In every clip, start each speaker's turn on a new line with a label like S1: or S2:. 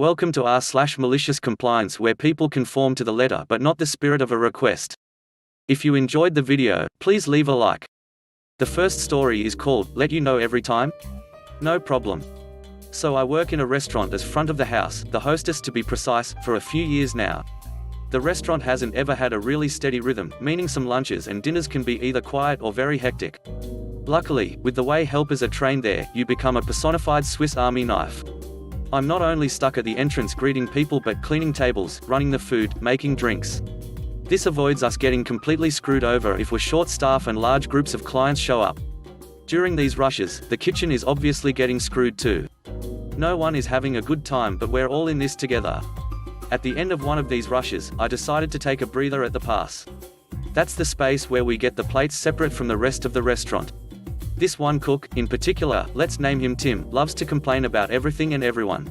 S1: Welcome to r/malicious compliance, where people conform to the letter but not the spirit of a request. If you enjoyed the video, please leave a like. The first story is called, Let You Know Every Time? No problem. So I work in a restaurant as front of the house, the hostess to be precise, for a few years now. The restaurant hasn't ever had a really steady rhythm, meaning some lunches and dinners can be either quiet or very hectic. Luckily, with the way helpers are trained there, you become a personified Swiss Army knife. I'm not only stuck at the entrance greeting people but cleaning tables, running the food, making drinks. This avoids us getting completely screwed over if we're short staff and large groups of clients show up. During these rushes, the kitchen is obviously getting screwed too. No one is having a good time, but we're all in this together. At the end of one of these rushes, I decided to take a breather at the pass. That's the space where we get the plates separate from the rest of the restaurant. This one cook, in particular, let's name him Tim, loves to complain about everything and everyone.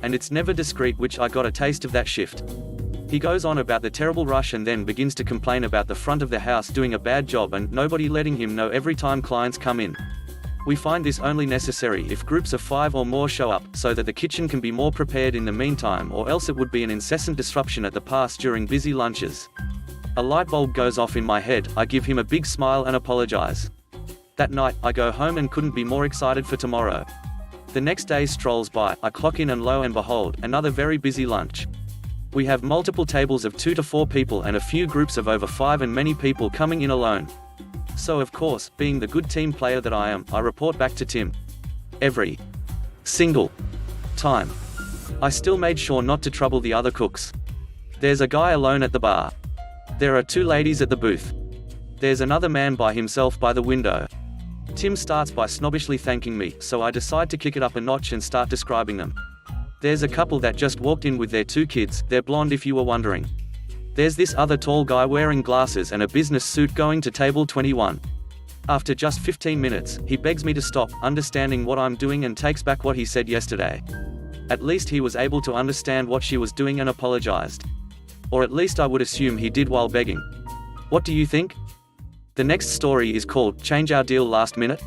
S1: And it's never discreet, which I got a taste of that shift. He goes on about the terrible rush and then begins to complain about the front of the house doing a bad job and nobody letting him know every time clients come in. We find this only necessary if groups of 5 or more show up, so that the kitchen can be more prepared in the meantime, or else it would be an incessant disruption at the pass during busy lunches. A light bulb goes off in my head, I give him a big smile and apologize. That night, I go home and couldn't be more excited for tomorrow. The next day strolls by, I clock in and lo and behold, another very busy lunch. We have multiple tables of 2 to 4 people and a few groups of over 5 and many people coming in alone. So of course, being the good team player that I am, I report back to Tim. Every single time. I still made sure not to trouble the other cooks. There's a guy alone at the bar. There are 2 ladies at the booth. There's another man by himself by the window. Tim starts by snobbishly thanking me, so I decide to kick it up a notch and start describing them. There's a couple that just walked in with their 2 kids, they're blonde if you were wondering. There's this other tall guy wearing glasses and a business suit going to table 21. After just 15 minutes, he begs me to stop, understanding what I'm doing, and takes back what he said yesterday. At least he was able to understand what she was doing and apologized. Or at least I would assume he did while begging. What do you think? The next story is called, Change Our Deal Last Minute?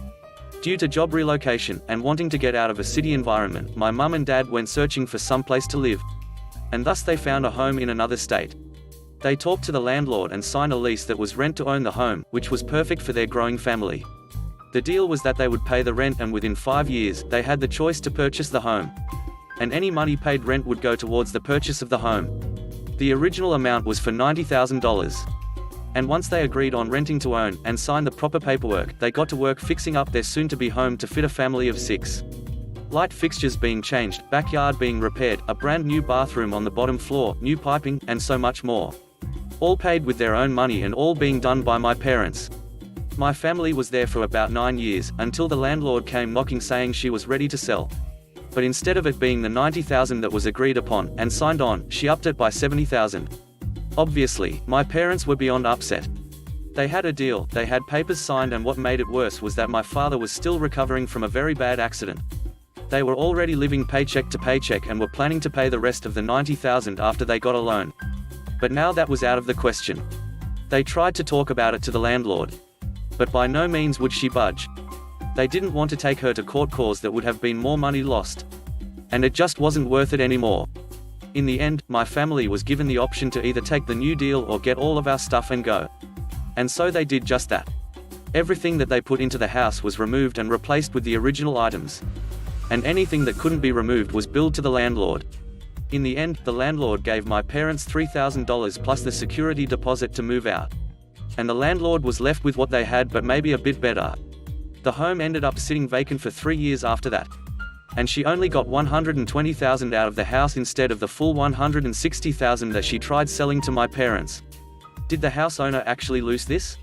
S1: Due to job relocation, and wanting to get out of a city environment, my mum and dad went searching for some place to live. And thus they found a home in another state. They talked to the landlord and signed a lease that was rent to own the home, which was perfect for their growing family. The deal was that they would pay the rent, and within 5 years, they had the choice to purchase the home. And any money paid rent would go towards the purchase of the home. The original amount was for $90,000. And once they agreed on renting to own, and signed the proper paperwork, they got to work fixing up their soon-to-be home to fit a family of 6. Light fixtures being changed, backyard being repaired, a brand new bathroom on the bottom floor, new piping, and so much more. All paid with their own money and all being done by my parents. My family was there for about 9 years, until the landlord came knocking saying she was ready to sell. But instead of it being the $90,000 that was agreed upon, and signed on, she upped it by $70,000. Obviously, my parents were beyond upset. They had a deal, they had papers signed, and what made it worse was that my father was still recovering from a very bad accident. They were already living paycheck to paycheck and were planning to pay the rest of the $90,000 after they got a loan. But now that was out of the question. They tried to talk about it to the landlord. But by no means would she budge. They didn't want to take her to court, cause that would have been more money lost. And it just wasn't worth it anymore. In the end, my family was given the option to either take the new deal or get all of our stuff and go. And so they did just that. Everything that they put into the house was removed and replaced with the original items. And anything that couldn't be removed was billed to the landlord. In the end, the landlord gave my parents $3,000 plus the security deposit to move out. And the landlord was left with what they had, but maybe a bit better. The home ended up sitting vacant for 3 years after that. And she only got $120,000 out of the house instead of the full $160,000 that she tried selling to my parents. Did the house owner actually lose this?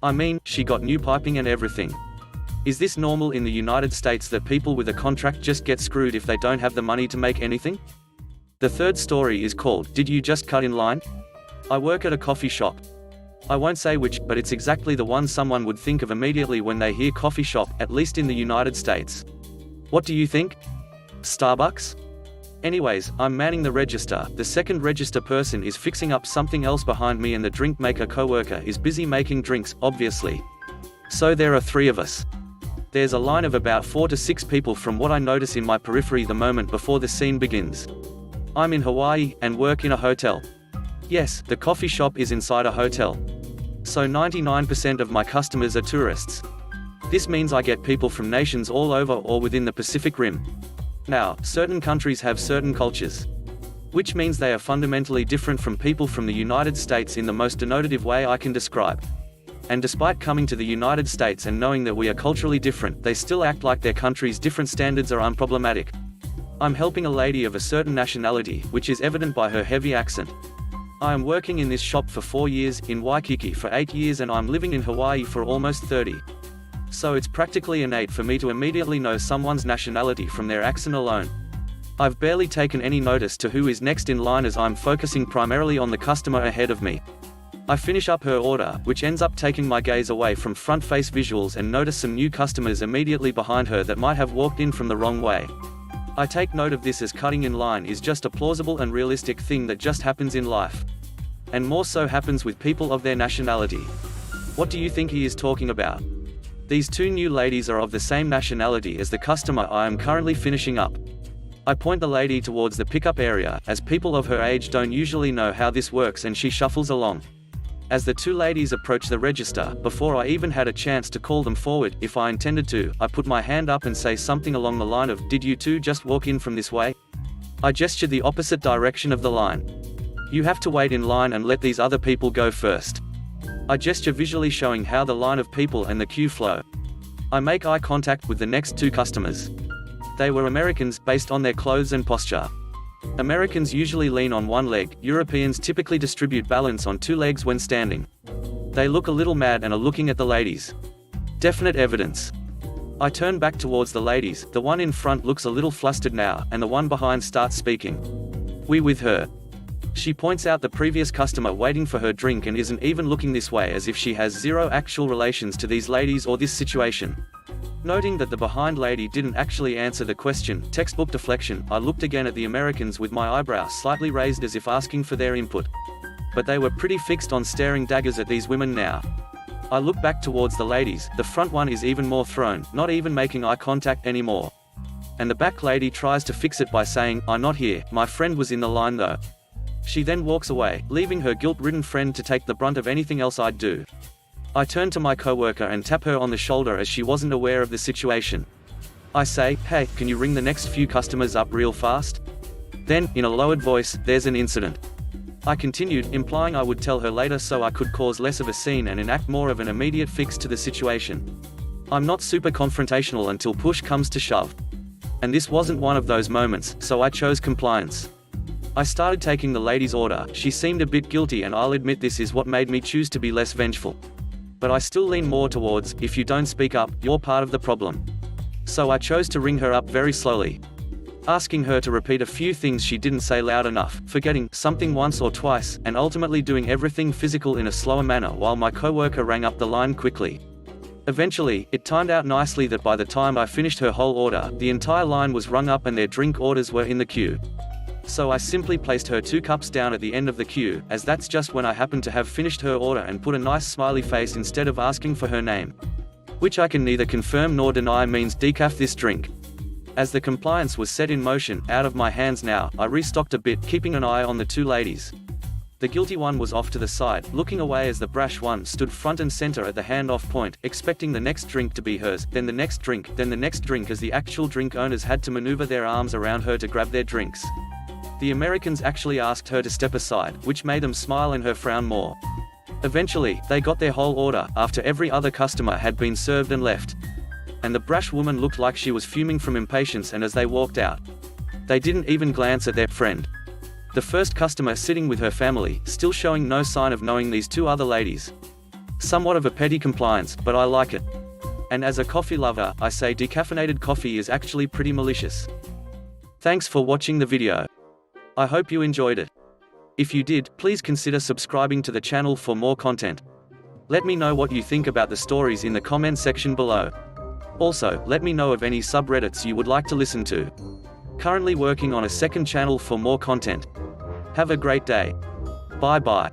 S1: I mean, she got new piping and everything. Is this normal in the United States that people with a contract just get screwed if they don't have the money to make anything? The third story is called, Did You Just Cut in Line? I work at a coffee shop. I won't say which, but it's exactly the one someone would think of immediately when they hear coffee shop, at least in the United States. What do you think? Starbucks? Anyways, I'm manning the register, the second register person is fixing up something else behind me, and the drink maker coworker is busy making drinks, obviously. So there are 3 of us. There's a line of about 4 to 6 people from what I notice in my periphery the moment before the scene begins. I'm in Hawaii, and work in a hotel. Yes, the coffee shop is inside a hotel. So 99% of my customers are tourists. This means I get people from nations all over or within the Pacific Rim. Now, certain countries have certain cultures, which means they are fundamentally different from people from the United States in the most denotative way I can describe. And despite coming to the United States and knowing that we are culturally different, they still act like their country's different standards are unproblematic. I'm helping a lady of a certain nationality, which is evident by her heavy accent. I am working in this shop for 4 years, in Waikiki for 8 years, and I'm living in Hawaii for almost 30. So it's practically innate for me to immediately know someone's nationality from their accent alone. I've barely taken any notice to who is next in line as I'm focusing primarily on the customer ahead of me. I finish up her order, which ends up taking my gaze away from front-face visuals, and notice some new customers immediately behind her that might have walked in from the wrong way. I take note of this as cutting in line is just a plausible and realistic thing that just happens in life. And more so happens with people of their nationality. What do you think he is talking about? These 2 new ladies are of the same nationality as the customer I am currently finishing up. I point the lady towards the pickup area, as people of her age don't usually know how this works, and she shuffles along. As the 2 ladies approach the register, before I even had a chance to call them forward, if I intended to, I put my hand up and say something along the line of, "Did you 2 just walk in from this way?" I gesture the opposite direction of the line. "You have to wait in line and let these other people go first." I gesture visually showing how the line of people and the queue flow. I make eye contact with the next 2 customers. They were Americans, based on their clothes and posture. Americans usually lean on one leg, Europeans typically distribute balance on 2 legs when standing. They look a little mad and are looking at the ladies. Definite evidence. I turn back towards the ladies, the one in front looks a little flustered now, and the one behind starts speaking. "We with her." She points out the previous customer waiting for her drink and isn't even looking this way, as if she has zero actual relations to these ladies or this situation. Noting that the behind lady didn't actually answer the question, textbook deflection, I looked again at the Americans with my eyebrow slightly raised as if asking for their input. But they were pretty fixed on staring daggers at these women now. I look back towards the ladies, the front one is even more thrown, not even making eye contact anymore. And the back lady tries to fix it by saying, "I'm not here, my friend was in the line though." She then walks away, leaving her guilt-ridden friend to take the brunt of anything else I'd do. I turn to my coworker and tap her on the shoulder as she wasn't aware of the situation. I say, "Hey, can you ring the next few customers up real fast?" Then, in a lowered voice, "There's an incident." I continued, implying I would tell her later so I could cause less of a scene and enact more of an immediate fix to the situation. I'm not super confrontational until push comes to shove. And this wasn't one of those moments, so I chose compliance. I started taking the lady's order. She seemed a bit guilty, and I'll admit this is what made me choose to be less vengeful. But I still lean more towards, if you don't speak up, you're part of the problem. So I chose to ring her up very slowly, asking her to repeat a few things she didn't say loud enough, forgetting something once or twice, and ultimately doing everything physical in a slower manner while my coworker rang up the line quickly. Eventually, it timed out nicely that by the time I finished her whole order, the entire line was rung up and their drink orders were in the queue. So I simply placed her 2 cups down at the end of the queue, as that's just when I happened to have finished her order, and put a nice smiley face instead of asking for her name. Which I can neither confirm nor deny means decaf this drink. As the compliance was set in motion, out of my hands now, I restocked a bit, keeping an eye on the 2 ladies. The guilty one was off to the side, looking away as the brash one stood front and center at the handoff point, expecting the next drink to be hers, then the next drink, then the next drink, as the actual drink owners had to maneuver their arms around her to grab their drinks. The Americans actually asked her to step aside, which made them smile and her frown more. Eventually, they got their whole order, after every other customer had been served and left. And the brash woman looked like she was fuming from impatience, and as they walked out, they didn't even glance at their friend. The first customer sitting with her family, still showing no sign of knowing these 2 other ladies. Somewhat of a petty compliance, but I like it. And as a coffee lover, I say decaffeinated coffee is actually pretty malicious. Thanks for watching the video. I hope you enjoyed it. If you did, please consider subscribing to the channel for more content. Let me know what you think about the stories in the comment section below. Also, let me know of any subreddits you would like to listen to. Currently working on a second channel for more content. Have a great day. Bye bye.